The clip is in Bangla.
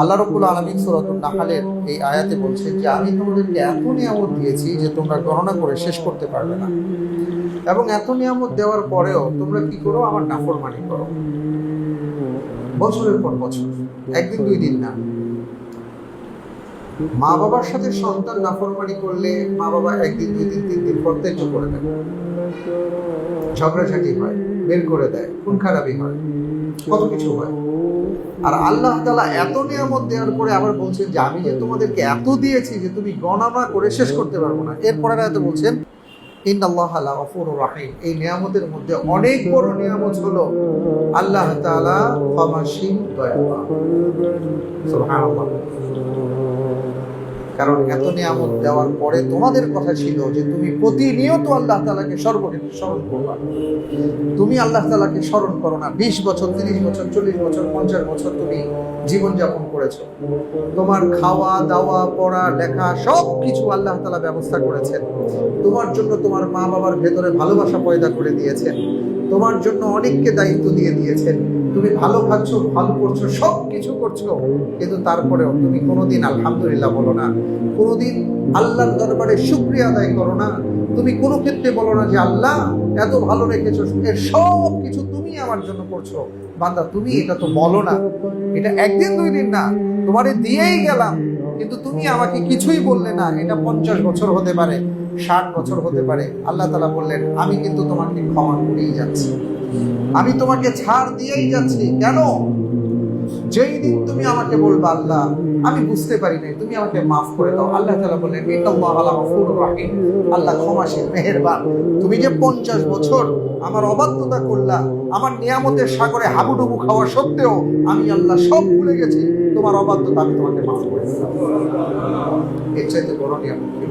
আল্লাহ রাব্বুল আলামিন সূরাতুন নাহলের এই আয়াতে বলছেন যে আমি তোমাদেরকে এত নিয়ামত দিয়েছি যে তোমরা গণনা করে শেষ করতে পারবে না, এবং এত নিয়ামত দেওয়ার পরেও তোমরা কি করো? আমার নাফরমানি করো বছরের পর বছর, একদিন দুই দিন না। মা বাবার সাথে সন্তান নাফরমানি করলে মা বাবা একদিন দুই দিন তিন দিন প্রত্যেক করে দেয়, ঝগড়াঝাটি হয়, বের করে দেয়, খুন খারাপি হয়, কত কিছু হয়। আর আল্লাহ তাআলা এত নিয়ামত দেওয়ার পরে আবার বলছেন যে আমি যে তোমাদেরকে এত দিয়েছি যে তুমি গণনা করে শেষ করতে পারবো না। এরপরে এত বলছেন ইন্নাল্লাহা লাগফুরুর রাহিম। এই নিয়ামতের মধ্যে অনেক বড় নিয়ামত হলো আল্লাহ তাআলা ক্ষমাশীল, দয়াবান। সুবহানাল্লাহ। কারণ এত নিয়ামত দেওয়ার পরে তোমাদের কথা ছিল যে তুমি প্রতিনিয়ত আল্লাহ তাআলাকে সর্বক্ষেত্রে স্মরণ করবা। তুমি আল্লাহ তাআলাকে স্মরণ করো না। 20 বছর, 30 বছর, 40 বছর, 50 বছর তুমি জীবনযাপন করেছো। তোমার খাওয়া দাওয়া, পড়া লেখা সব কিছু আল্লাহ তাআলা ব্যবস্থা করেছেন। তোমার জন্য তোমার মা বাবার ভেতরে ভালোবাসা পয়দা করে দিয়েছেন। তোমার জন্য অনেককে দায়িত্ব দিয়ে দিয়েছেন। তুমি ভালো খাচ্ছ, ভালো করছো, সব কিছু করছো, কিন্তু তারপরেও তুমি কোনোদিন আলহামদুলিল্লাহ বলো না, কোনোদিন আল্লাহর দরবারে শুকরিয়া আদায় করো না। তুমি কোনো ক্ষেত্রে বলো না যে আল্লাহ এত ভালো রেখেছো, এর সব কিছু তুমি আমার জন্য করছো। বান্দা তুমি এটা তো বলো না। এটা একদিন দুই দিন না, তোমারে দিয়েই গেলাম, কিন্তু তুমি আমাকে কিছুই বললে না। এটা 50 বছর হতে পারে, 60 বছর হতে পারে। আল্লাহ তাআলা বললেন আমি কিন্তু তোমাকে ক্ষমা করেই যাচ্ছি, আমি তোমাকে ছাড় দিয়েই যাচ্ছি। কেন? যেই দিন তুমি আমাকে বলবা আল্লাহ আমি বুঝতে পারি নাই, তুমি আমাকে মাফ করে দাও, আল্লাহ তাআলা বললেন ইন্নাল্লাহা লাগফুরুর রাহিম। আল্লাহ ক্ষমাশীল, মেহেরবান। তুমি যে 50 বছর আমার অবাধ্যতা করলা, আমার নিয়ামতের সাগরে হাবুডুবু খাওয়া সত্ত্বেও আমি আল্লাহ সব ভুলে গেছি, তোমার অবাধ্যতা আমি তোমাকে মাফ করে দিলাম। এর চাইতে বড় নিয়ামত কি?